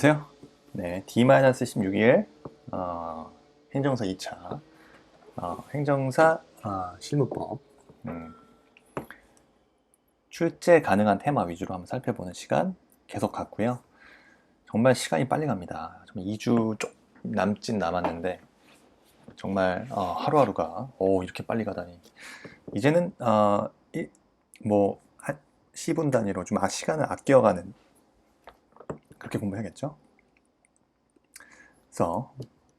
안녕하세요. 네, D-16일 행정사 2차 행정사 실무법 출제 가능한 테마 위주로 한번 살펴보는 시간 계속 갖고요. 정말 시간이 빨리 갑니다. 정말 2주 좀 남짓 남았는데 정말 하루하루가 이렇게 빨리 가다니. 이제는 한 시분 단위로 좀 시간을 아껴가는 그렇게 공부해야겠죠. 그래서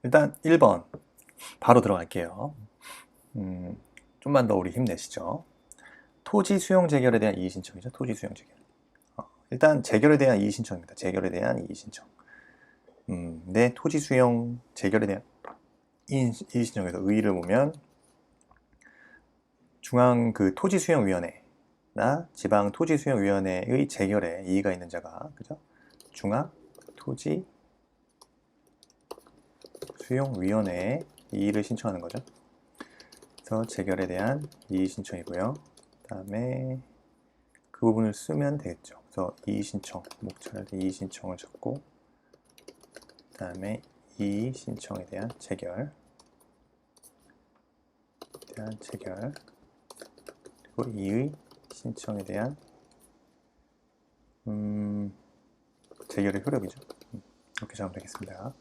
일단 1번 바로 들어갈게요. 좀만 더 우리 힘내시죠. 토지 수용 재결에 대한 이의 신청이죠. 토지 수용 재결. 일단 재결에 대한 이의 신청입니다. 재결에 대한 이의 신청. 네, 토지 수용 재결에 대한 이의 신청에서 의의를 보면 중앙 토지 수용 위원회나 지방 토지 수용 위원회의 재결에 이의가 있는 자가 그죠? 중앙 토지 수용 위원회에 이의를 신청하는 거죠. 그래서 재결에 대한 이의 신청이고요. 그 다음에 그 부분을 쓰면 되겠죠. 그래서 이의 신청, 목차를 이의 신청을 적고 그 다음에 이의 신청에 대한 재결 그리고 이의 신청에 대한 재결의 효력이죠. 이렇게 적으면 되겠습니다.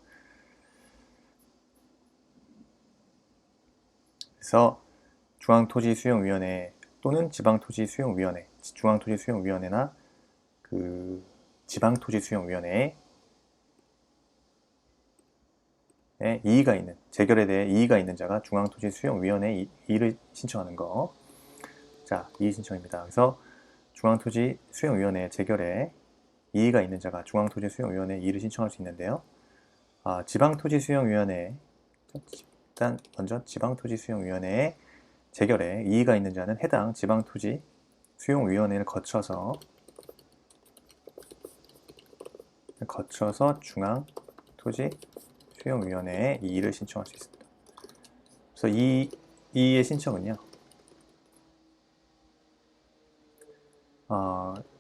그래서 중앙토지수용위원회 또는 지방토지수용위원회, 중앙토지수용위원회나 지방토지수용위원회에 이의가 있는, 재결에 대해 이의가 있는 자가 중앙토지수용위원회에 이의를 신청하는 거. 자, 이의 신청입니다. 그래서 중앙토지수용위원회 재결에 이의가 있는 자가 중앙토지수용위원회에 이의를 신청할 수 있는데요. 지방토지수용위원회, 일단 먼저 지방토지수용위원회에 재결에 이의가 있는 자는 해당 지방토지수용위원회를 거쳐서 중앙토지수용위원회에 이의를 신청할 수 있습니다. 그래서 이 이의의 신청은요,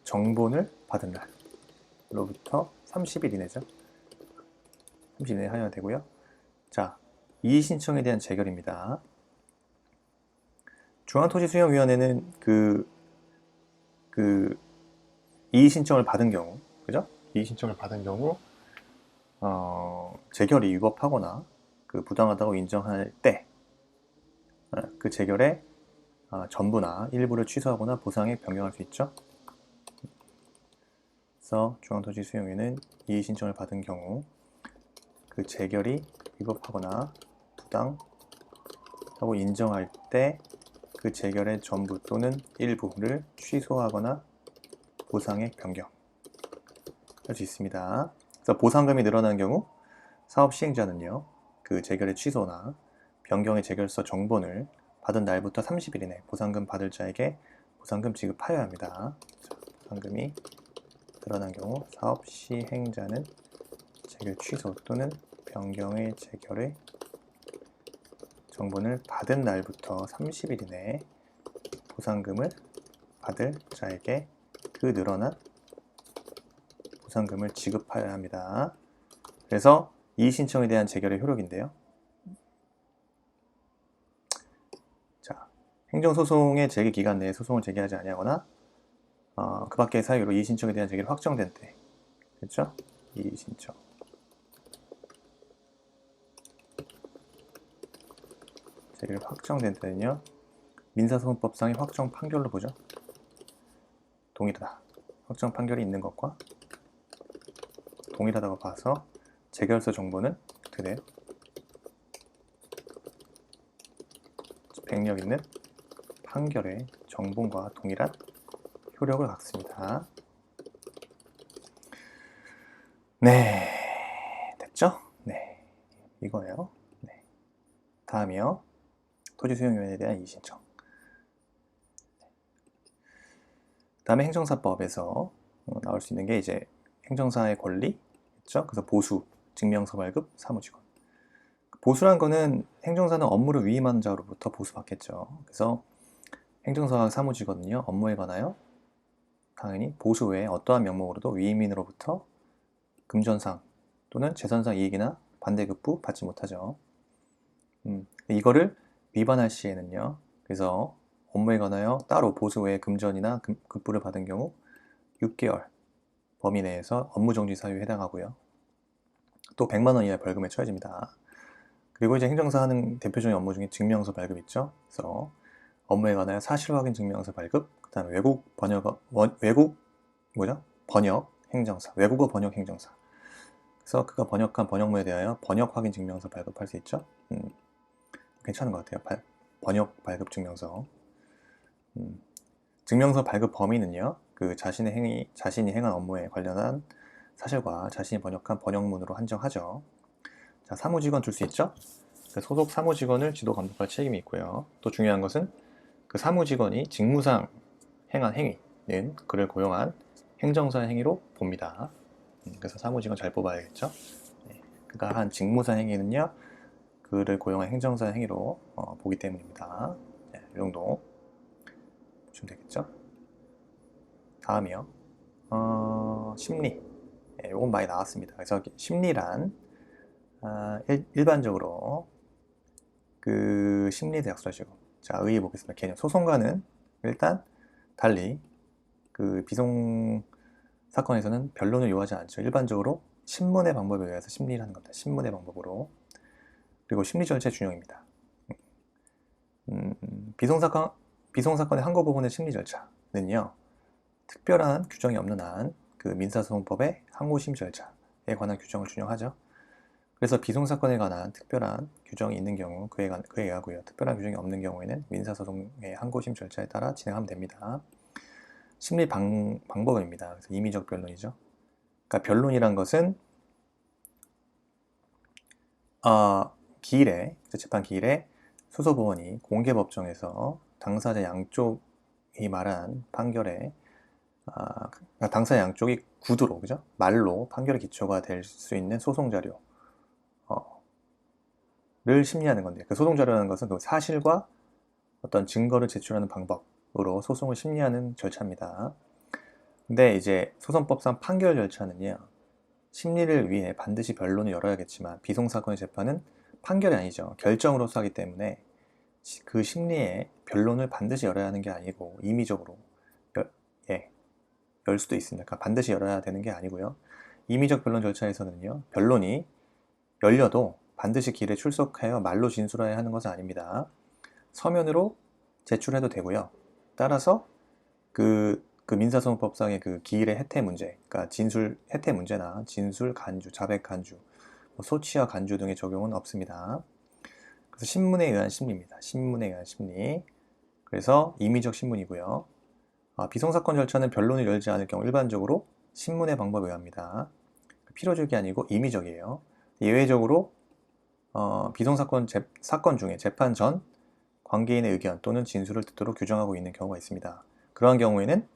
정본을 받은 날로부터 30일 이내죠. 30일 이내에 하여야 되고요. 자, 이의 신청에 대한 재결입니다. 중앙토지수용위원회는 이의 신청을 받은 경우, 그죠? 이의 신청을 받은 경우 재결이 위법하거나 부당하다고 인정할 때 그 재결의 전부나 일부를 취소하거나 보상에 변경할 수 있죠. 그래서 중앙토지수용위는 이의 신청을 받은 경우 그 재결이 위법하거나 부당하다고 인정할 때 그 재결의 전부 또는 일부를 취소하거나 보상에 변경할 수 있습니다. 그래서 보상금이 늘어나는 경우 사업 시행자는요, 그 재결의 취소나 변경의 재결서 정본을 받은 날부터 30일 이내 보상금 받을 자에게 보상금 지급하여야 합니다. 보상금이 늘어난 경우 사업 시행자는 재결 취소 또는 변경의 재결의 정본을 받은 날부터 30일 이내에 보상금을 받을 자에게 그 늘어난 보상금을 지급하여야 합니다. 그래서 이의 신청에 대한 재결의 효력인데요. 자, 행정소송의 제기 기간 내에 소송을 제기하지 아니하거나 그 밖의 사유로 이의 신청에 대한 재결이 확정된 때, 그렇죠? 이의 신청. 재결이 확정된 때는요, 민사소송법상의 확정 판결로 보죠. 동일하다. 확정 판결이 있는 것과 동일하다고 봐서 재결서 정보는 어떻게 돼요? 백력 있는 판결의 정본과 동일한 효력을 갖습니다. 네, 됐죠? 네, 이거예요. 네. 다음이요. 토지수용위원회에 대한 이의 신청. 다음에 행정사법에서 나올 수 있는 게 이제 행정사의 권리, 그렇죠? 그래서 보수, 증명서 발급, 사무직원. 보수란 거는 행정사는 업무를 위임한 자로부터 보수받겠죠. 그래서 행정사와 사무직원은요, 업무에 관하여 당연히 보수 외에 어떠한 명목으로도 위임인으로부터 금전상 또는 재산상 이익이나 반대급부 받지 못하죠. 이거를 위반할 시에는요. 그래서 업무에 관하여 따로 보수 외에 금전이나 급부를 받은 경우 6개월 범위 내에서 업무정지 사유에 해당하고요. 또 100만 원 이하의 벌금에 처해집니다. 그리고 이제 행정사 하는 대표적인 업무 중에 증명서 발급 있죠. 그래서 업무에 관하여 사실 확인 증명서 발급, 그다음에 번역 행정사, 외국어 번역 행정사. 그래서 그가 번역한 번역물에 대하여 번역 확인 증명서 발급할 수 있죠. 괜찮은 것 같아요. 번역 발급 증명서. 증명서 발급 범위는요. 그 자신이 행한 업무에 관련한 사실과 자신이 번역한 번역문으로 한정하죠. 자, 사무직원 줄 수 있죠. 그 소속 사무직원을 지도 감독할 책임이 있고요. 또 중요한 것은 그 사무직원이 직무상 행한 행위는 그를 고용한 행정사의 행위로 봅니다. 그래서 사무직원 잘 뽑아야겠죠. 그가 한 직무상 행위는요. 그를 고용한 행정사의 행위로 보기 때문입니다. 이 정도 보시면 되겠죠. 다음이요. 심리. 이건 많이 나왔습니다. 그래서 심리란 일반적으로 그 심리대학술하시고 자, 의의 보겠습니다. 개념. 소송과는 일단 달리 그 비송 사건에서는 변론을 요하지 않죠. 일반적으로 신문의 방법에 의해서 심리를 하는 겁니다. 신문의 방법으로. 그리고 심리 절차의 준용입니다. 비송 사건의 항고 부분의 심리 절차는요. 특별한 규정이 없는 한 그 민사소송법의 항고 심의 절차에 관한 규정을 준용하죠. 그래서 비송 사건에 관한 특별한 규정이 있는 경우 그에 의하고요. 특별한 규정이 없는 경우에는 민사소송의 항고 심의 절차에 따라 진행하면 됩니다. 심리 방법입니다. 그래서 임의적 변론이죠. 그러니까 변론이란 것은 재판 기일에 수소법원이 공개법정에서 당사자 양쪽이 말한 판결에 당사자 양쪽이 구두로, 그죠? 말로 판결의 기초가 될 수 있는 소송 자료를 심리하는 건데, 그 소송 자료라는 것은 그 사실과 어떤 증거를 제출하는 방법으로 소송을 심리하는 절차입니다. 근데 이제 소송법상 판결 절차는요, 심리를 위해 반드시 변론을 열어야겠지만 비송사건의 재판은 판결이 아니죠. 결정으로서 하기 때문에 그 심리의 변론을 반드시 열어야 하는 게 아니고 임의적으로 열 수도 있습니다. 그러니까 반드시 열어야 되는 게 아니고요. 임의적 변론 절차에서는요. 변론이 열려도 반드시 길에 출석하여 말로 진술해야 하는 것은 아닙니다. 서면으로 제출해도 되고요. 따라서 그 민사소송법상의 그 기일의 해태 문제, 그러니까 진술 해태 문제나 진술 간주, 자백 간주, 소치와 간주 등의 적용은 없습니다. 그래서 신문에 의한 심리입니다. 신문에 의한 심리. 그래서 임의적 신문이고요. 비송사건 절차는 변론을 열지 않을 경우 일반적으로 신문의 방법에 의합니다. 필요적이 아니고 임의적이에요. 예외적으로 비송사건 사건 중에 재판 전 관계인의 의견 또는 진술을 듣도록 규정하고 있는 경우가 있습니다. 그러한 경우에는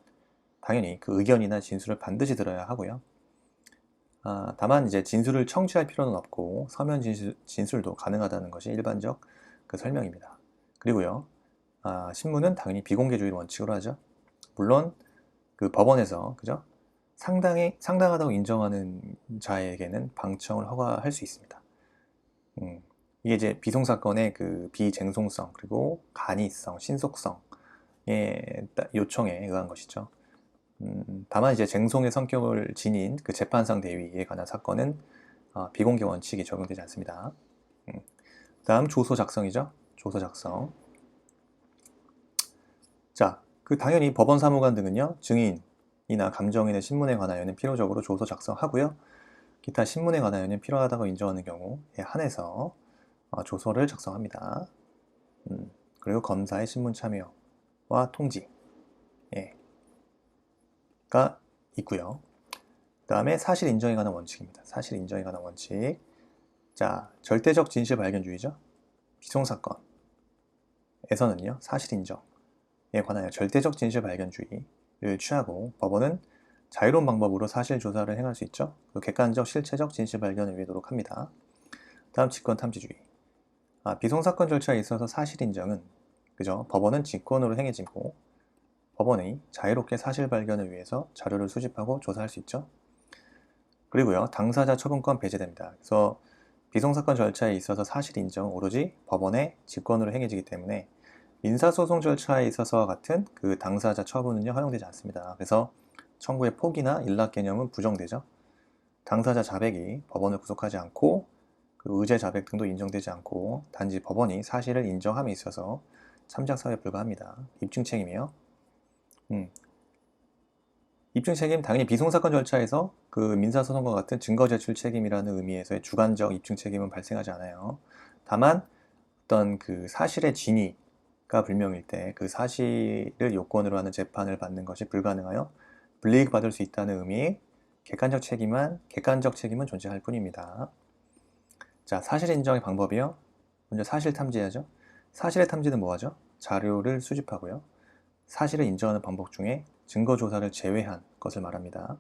당연히 그 의견이나 진술을 반드시 들어야 하고요. 다만 이제 진술을 청취할 필요는 없고 서면 진술도 가능하다는 것이 일반적 그 설명입니다. 그리고요, 신문은 당연히 비공개주의를 원칙으로 하죠. 물론 그 법원에서 그죠? 상당하다고 인정하는 자에게는 방청을 허가할 수 있습니다. 이게 이제 비송사건의 그 비쟁송성 그리고 간이성, 신속성의 요청에 의한 것이죠. 다만 이제 쟁송의 성격을 지닌 그 재판상 대위에 관한 사건은 비공개 원칙이 적용되지 않습니다. 다음 조서 작성이죠. 조서 작성. 자, 그 당연히 법원 사무관 등은요, 증인이나 감정인의 신문에 관하여는 필요적으로 조서 작성하고요. 기타 신문에 관하여는 필요하다고 인정하는 경우에 한해서 조서를 작성합니다. 그리고 검사의 신문 참여와 통지. 가 있고요. 그 다음에 사실 인정에 관한 원칙입니다. 사실 인정에 관한 원칙. 자, 절대적 진실 발견주의죠. 비송사건에서는요, 사실 인정에 관하여 절대적 진실 발견주의를 취하고 법원은 자유로운 방법으로 사실 조사를 행할 수 있죠. 객관적, 실체적 진실 발견을 위해 노력합니다. 다음 직권 탐지주의. 비송사건 절차에 있어서 사실 인정은 그죠? 법원은 직권으로 행해지고 법원이 자유롭게 사실 발견을 위해서 자료를 수집하고 조사할 수 있죠. 그리고요, 당사자 처분권 배제됩니다. 그래서 비송사건 절차에 있어서 사실 인정 오로지 법원의 직권으로 행해지기 때문에 민사소송 절차에 있어서와 같은 그 당사자 처분은요, 허용되지 않습니다. 그래서 청구의 포기나 일락 개념은 부정되죠. 당사자 자백이 법원을 구속하지 않고 그 의제 자백 등도 인정되지 않고 단지 법원이 사실을 인정함에 있어서 참작사유에 불과합니다. 입증 책임이요. 입증 책임 당연히 비송사건 절차에서 그 민사소송과 같은 증거 제출 책임이라는 의미에서의 주관적 입증 책임은 발생하지 않아요. 다만 어떤 그 사실의 진위가 불명일 때 그 사실을 요건으로 하는 재판을 받는 것이 불가능하여 불이익받을 수 있다는 의미의 객관적 책임은 존재할 뿐입니다. 자, 사실 인정의 방법이요. 먼저 사실 탐지하죠. 사실의 탐지는 뭐하죠? 자료를 수집하고요. 사실을 인정하는 방법 중에 증거 조사를 제외한 것을 말합니다.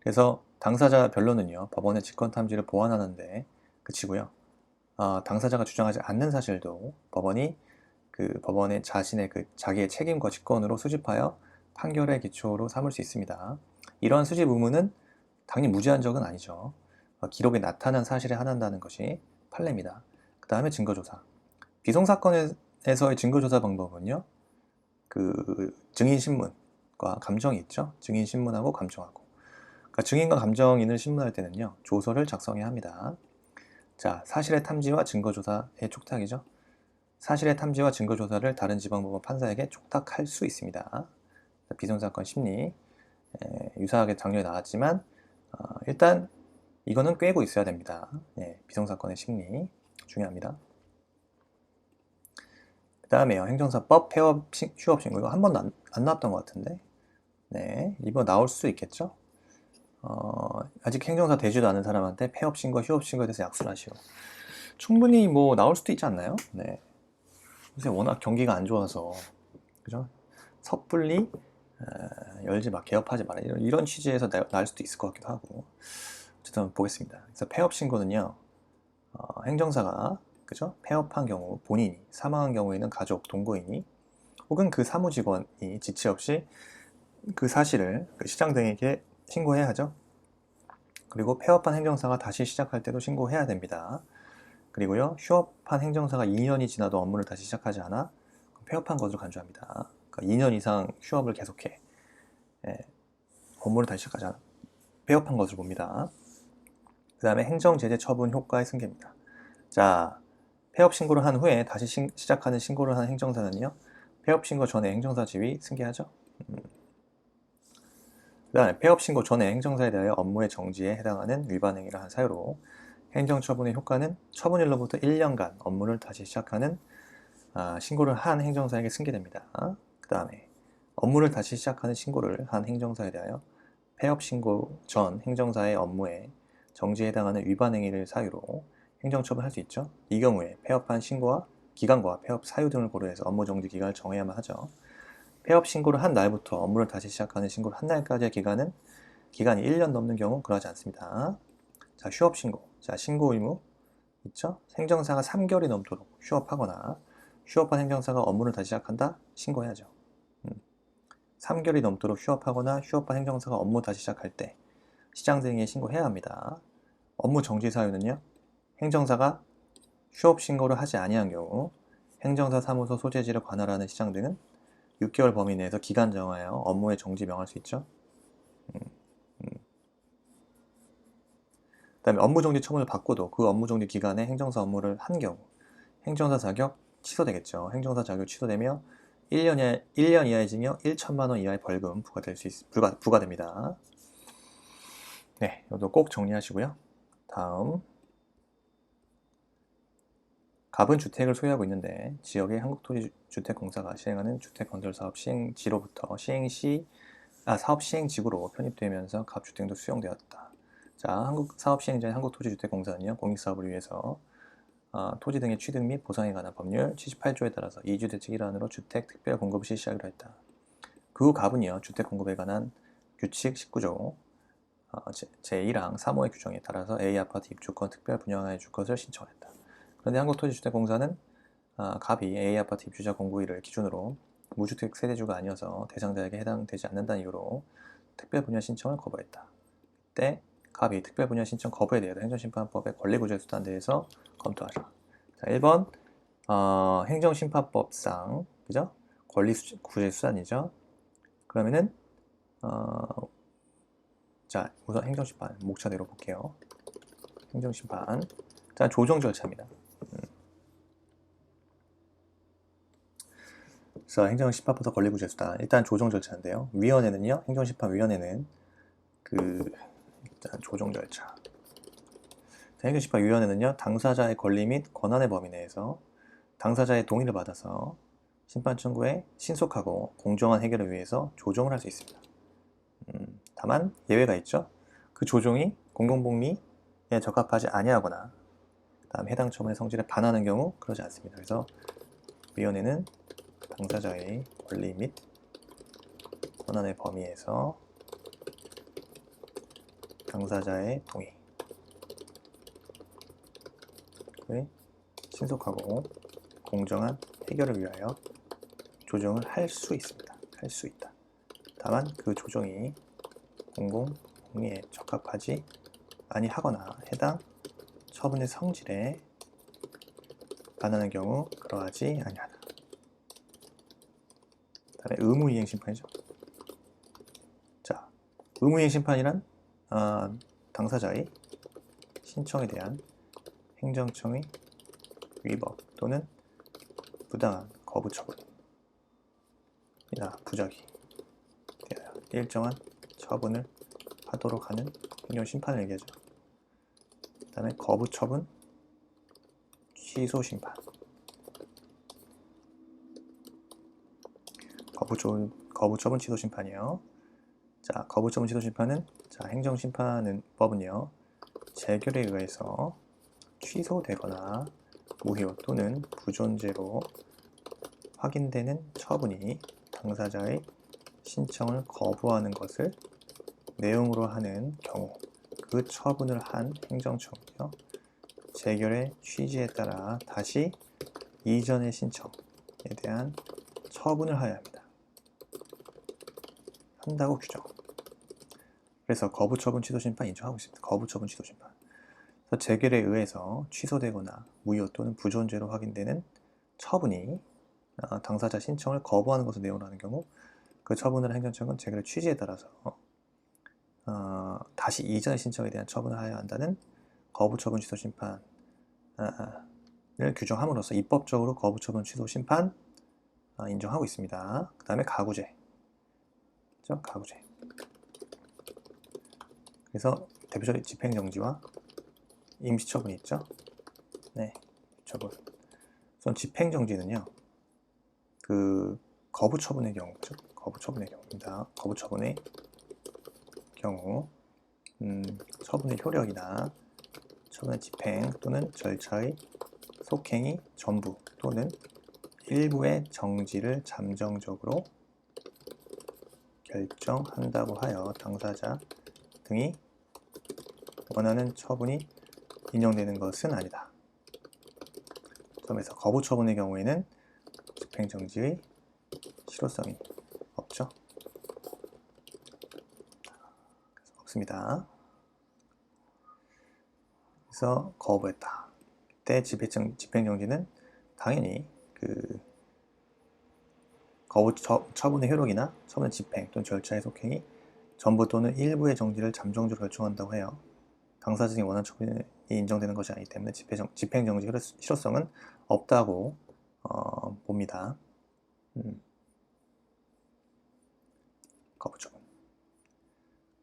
그래서 당사자 변론은요, 법원의 직권 탐지를 보완하는데 그치고요. 당사자가 주장하지 않는 사실도 법원이 그 법원의 자기의 책임과 직권으로 수집하여 판결의 기초로 삼을 수 있습니다. 이러한 수집 의무는 당연히 무제한 적은 아니죠. 기록에 나타난 사실에 한한다는 것이 판례입니다. 그 다음에 증거조사. 비송사건에서의 증거조사 방법은요, 그 증인신문과 감정이 있죠. 증인신문하고 감정하고. 그러니까 증인과 감정인을 신문할 때는요, 조서를 작성해야 합니다. 자, 사실의 탐지와 증거조사의 촉탁이죠. 사실의 탐지와 증거조사를 다른 지방법원 판사에게 촉탁할 수 있습니다. 비송사건 심리, 유사하게 작년에 나왔지만 일단 이거는 꿰고 있어야 됩니다. 비송사건의 심리 중요합니다. 그 다음에요, 행정사법 폐업 휴업 신고. 이거 한 번도 안 나왔던 것 같은데, 네, 이번 나올 수 있겠죠. 아직 행정사 되지도 않은 사람한테 폐업 신고, 휴업 신고에 대해서 약수를 하시오. 충분히 뭐 나올 수도 있지 않나요? 네. 요새 워낙 경기가 안 좋아서, 그죠? 섣불리 열지 마, 개업하지 마라, 이런 취지에서 날 수도 있을 것 같기도 하고. 어쨌든 보겠습니다. 그래서 폐업 신고는요, 행정사가 그죠? 폐업한 경우 본인이, 사망한 경우에는 가족, 동거인이 혹은 그 사무직원이 지체 없이 그 사실을 그 시장 등에게 신고해야 하죠. 그리고 폐업한 행정사가 다시 시작할 때도 신고해야 됩니다. 그리고요, 휴업한 행정사가 2년이 지나도 업무를 다시 시작하지 않아 폐업한 것으로 간주합니다. 그러니까 2년 이상 휴업을 계속해 업무를 다시 시작하지 않아 폐업한 것으로 봅니다. 그 다음에 행정제재 처분 효과의 승계입니다. 자, 폐업 신고를 한 후에 다시 시작하는 신고를 한 행정사는요, 폐업 신고 전에 행정사 지위 승계하죠. 그 다음에 폐업 신고 전에 행정사에 대하여 업무의 정지에 해당하는 위반 행위를 한 사유로 행정처분의 효과는 처분일로부터 1년간 업무를 다시 시작하는 신고를 한 행정사에게 승계됩니다. 그 다음에 업무를 다시 시작하는 신고를 한 행정사에 대하여 폐업 신고 전 행정사의 업무에 정지에 해당하는 위반 행위를 사유로 행정처분할 수 있죠. 이 경우에 폐업한 신고와 기간과 폐업 사유 등을 고려해서 업무 정지 기간을 정해야만 하죠. 폐업 신고를 한 날부터 업무를 다시 시작하는 신고를 한 날까지의 기간이 1년 넘는 경우 그러하지 않습니다. 자, 휴업 신고. 자, 신고 의무 있죠? 행정사가 3개월이 넘도록 휴업하거나 휴업한 행정사가 업무를 다시 시작한다? 신고해야죠. 3개월이 넘도록 휴업하거나 휴업한 행정사가 업무 다시 시작할 때 시장 등에 신고해야 합니다. 업무 정지 사유는요, 행정사가 휴업 신고를 하지 아니한 경우 행정사 사무소 소재지를 관할하는 시장 등은 6개월 범위 내에서 기간 정하여 업무의 정지 명할 수 있죠. 그 다음에 업무 정지 처분을 받고도 그 업무 정지 기간에 행정사 업무를 한 경우 행정사 자격 취소되겠죠. 행정사 자격 취소되며 1년 이하의 징역 1천만 원 이하의 벌금 부과됩니다. 네, 이것도 꼭 정리하시고요. 다음, 갑은 주택을 소유하고 있는데 지역의 한국토지주택공사가 시행하는 주택건설사업 시행지로부터 사업 시행지구로 편입되면서 갑주택 등 수용되었다. 자, 사업 시행자인 한국토지주택공사는요, 공익사업을 위해서 토지 등의 취득 및 보상에 관한 법률 78조에 따라서 2주 대책 일환으로 주택 특별 공급을 실시하기로 했다. 그 후 갑은요, 주택 공급에 관한 규칙 19조 제1항 3호의 규정에 따라서 A아파트 입주권 특별 분양하여 줄 것을 신청했다. 그런데 한국토지주택공사는 갑이 A아파트 입주자 공고일을 기준으로 무주택 세대주가 아니어서 대상자에게 해당되지 않는다는 이유로 특별 분양 신청을 거부했다. 그때 갑이 특별분야 신청 거부에 대해서 행정심판법의 권리구제수단에 대해서 검토하라. 자, 1번 행정심판법상 그죠? 권리구제수단이죠. 그러면은 자, 우선 행정심판 목차대로 볼게요. 행정심판. 자, 조정 절차입니다. 그래서 행정심판부터 권리구제수단. 일단 조정 절차인데요. 위원회는요, 행정심판위원회는 일단 조정 절차. 행정심판위원회는요, 당사자의 권리 및 권한의 범위 내에서 당사자의 동의를 받아서 심판 청구에 신속하고 공정한 해결을 위해서 조정을 할 수 있습니다. 다만 예외가 있죠. 그 조정이 공공복리에 적합하지 아니하거나 다음 해당 처분의 성질에 반하는 경우 그러지 않습니다. 그래서 위원회는 당사자의 권리 및 권한의 범위에서 당사자의 동의에 신속하고 공정한 해결을 위하여 조정을 할 수 있습니다. 할 수 있다. 다만 그 조정이 공공복리에 적합하지 아니하거나 해당 처분의 성질에 반하는 경우 그러하지 아니하다. 다음에 의무이행심판이죠. 자, 의무이행심판이란 당사자의 신청에 대한 행정청의 위법 또는 부당한 거부 처분이나 부적이 되어 일정한 처분을 하도록 하는 행정심판을 얘기하죠. 그 다음에 거부 처분, 취소 심판. 거부 처분, 취소 심판이요. 자, 거부 처분, 취소 심판은 행정심판법은요, 재결에 의해서 취소되거나 무효 또는 부존재로 확인되는 처분이 당사자의 신청을 거부하는 것을 내용으로 하는 경우 그 처분을 한 행정청이요, 재결의 취지에 따라 다시 이전의 신청에 대한 처분을 하여야 합니다. 한다고 규정. 그래서 거부처분 취소심판 인정하고 있습니다. 거부처분 취소심판. 재결에 의해서 취소되거나 무효 또는 부존재로 확인되는 처분이 당사자 신청을 거부하는 것을 내용으로 하는 경우 그 처분을 행정청은 재결의 취지에 따라서 다시 이전의 신청에 대한 처분을 하여야 한다는 거부처분 취소심판을 규정함으로써 입법적으로 거부처분 취소심판 인정하고 있습니다. 그 다음에 가구제. 그렇죠? 가구제. 그래서 대표적인 집행정지와 임시처분이 있죠. 네, 처분. 우선 집행정지는요, 거부처분의 경우죠. 거부처분의 경우입니다. 거부처분의 경우, 처분의 효력이나 처분의 집행 또는 절차의 속행이 전부 또는 일부의 정지를 잠정적으로 결정한다고 하여 당사자 등이 원하는 처분이 인정되는 것은 아니다. 점에서 거부 처분의 경우에는 집행정지의 실효성이 없죠. 없습니다. 그래서 거부했다. 이때 집행정지는 당연히 거부 처분의 효력이나 처분의 집행 또는 절차의 속행이 전부 또는 일부의 정지를 잠정적으로 결정한다고 해요. 당사자 등이 원하는 처분이 인정되는 것이 아니기 때문에 집행정지 실효성은 없다고 봅니다. 거부처분.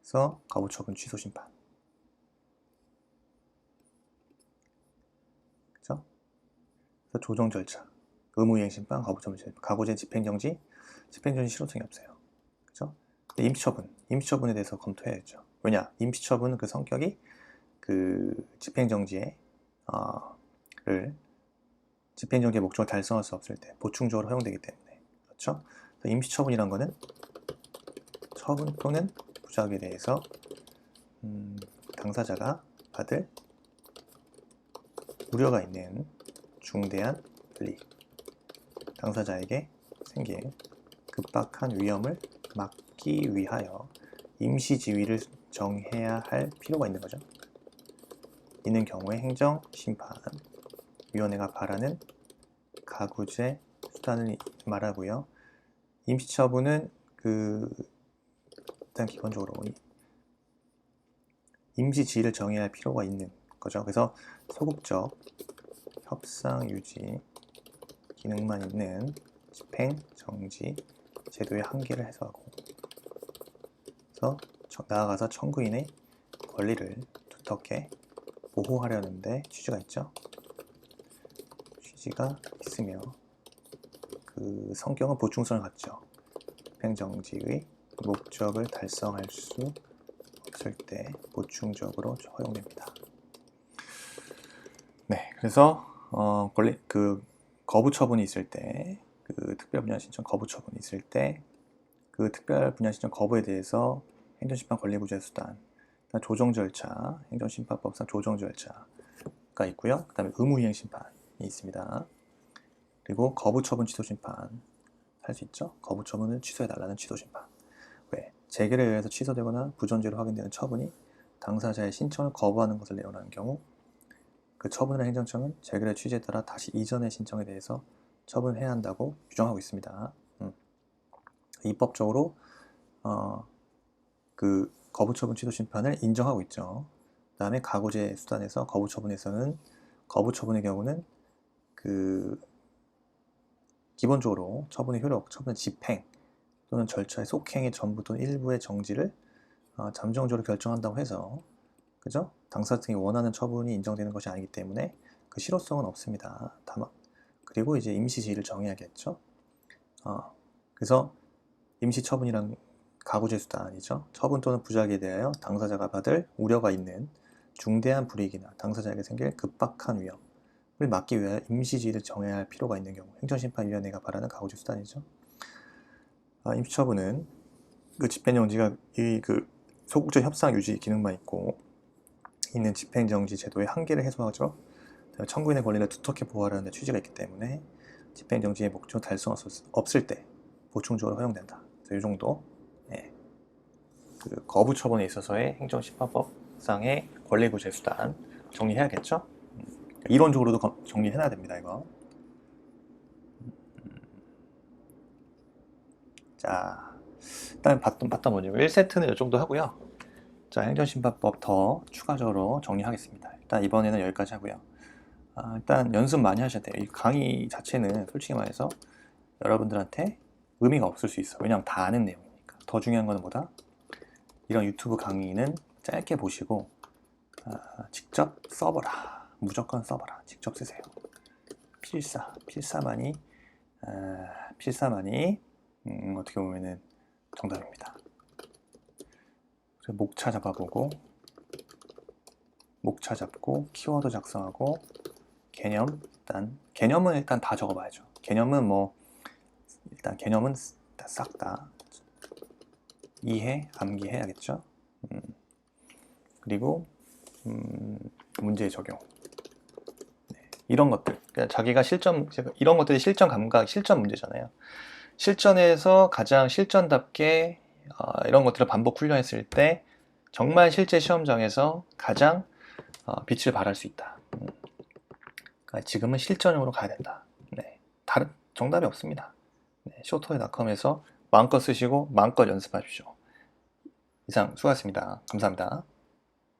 그래서 거부처분 취소심판. 그렇죠? 그래서 조정 절차, 의무이행심판, 거부처분 취소심판, 가구제, 집행정지 실효성이 없어요. 그렇죠? 임시처분에 대해서 검토해야죠. 왜냐? 임시처분은 그 성격이 집행정지의 목적을 달성할 수 없을 때 보충적으로 허용되기 때문에. 그렇죠? 임시처분이란 거는 처분 또는 부작에 대해서 당사자가 받을 우려가 있는 중대한 불이익, 당사자에게 생길 급박한 위험을 막기 위하여 임시지위를 정해야 할 필요가 있는 거죠. 있는 경우에 행정심판위원회가 바라는 가구제 수단을 말하고요. 임시처분은 일단 기본적으로 임시지위를 정해야 할 필요가 있는 거죠. 그래서 소극적 협상 유지 기능만 있는 집행 정지 제도의 한계를 해소하고, 그래서 나아가서 청구인의 권리를 두텁게 보호하려는데 취지가 있죠. 취지가 있으며 그 성격은 보충성을 갖죠. 집행정지의 목적을 달성할 수 없을 때 보충적으로 허용됩니다. 네, 그래서 거부 처분이 있을 때, 특별 분야 신청 거부 처분이 있을 때, 그 특별 분야 신청 거부에 대해서 행정심판 권리구제 수단, 조정 절차, 행정심판법상 조정 절차가 있고요. 그 다음에 의무이행 심판이 있습니다. 그리고 거부 처분 취소 심판 할 수 있죠. 거부 처분을 취소해달라는 취소 심판. 왜? 재결에 의해서 취소되거나 부존재로 확인되는 처분이 당사자의 신청을 거부하는 것을 내용하는 경우, 그 처분을 행정청은 재결의 취지에 따라 다시 이전의 신청에 대해서 처분해야 한다고 규정하고 있습니다. 입법적으로 그 거부처분 취소 심판을 인정하고 있죠. 그 다음에 가구제 수단에서 거부처분에서는, 거부처분의 경우는 기본적으로 처분의 효력, 처분의 집행 또는 절차의 속행의 전부 또는 일부의 정지를 잠정적으로 결정한다고 해서, 그죠? 당사자 등이 원하는 처분이 인정되는 것이 아니기 때문에 그 실효성은 없습니다. 다만 그리고 이제 임시지위를 정해야겠죠. 그래서 임시처분이란 가구제 수단이죠. 처분 또는 부작위에 대하여 당사자가 받을 우려가 있는 중대한 불이익이나 당사자에게 생길 급박한 위험을 막기 위하여 임시지위를 정해야 할 필요가 있는 경우, 행정심판위원회가 바라는 가구제 수단이죠. 임시처분은 그 집행정지가 소극적 협상 유지 기능만 있는 집행정지 제도의 한계를 해소하죠. 청구인의 권리를 두텁게 보호하려는 취지가 있기 때문에 집행정지의 목적 달성 없을 때 보충적으로 허용된다. 그래서 이 정도 거부 처분에 있어서의 행정심판법상의 권리구제 수단 정리해야겠죠. 이론적으로도 정리해놔야 됩니다. 이거. 자, 일단 봤던 모듈 1세트는 이 정도 하고요. 자, 행정심판법 더 추가적으로 정리하겠습니다. 일단 이번에는 여기까지 하고요. 일단 연습 많이 하셔야 돼요. 이 강의 자체는 솔직히 말해서 여러분들한테 의미가 없을 수 있어요. 왜냐하면 다 아는 내용이니까. 더 중요한 것은 뭐다? 이런 유튜브 강의는 짧게 보시고 직접 써보라. 무조건 써보라. 직접 쓰세요. 필사만이 어떻게 보면은 정답입니다. 목차 잡고 키워드 작성하고 개념은 일단 다 적어봐야죠. 개념은 개념은 싹 다 암기해야겠죠. 그리고 문제 적용. 이런 것들, 그러니까 자기가 이런 것들이 실전 감각, 실전 문제잖아요. 실전에서 가장 실전답게 이런 것들을 반복 훈련했을 때 정말 실제 시험장에서 가장 빛을 발할 수 있다. 그러니까 지금은 실전으로 가야 된다. 다른 정답이 없습니다. 쇼토이닷컴에서 마음껏 쓰시고 마음껏 연습하십시오. 이상 수고하셨습니다. 감사합니다.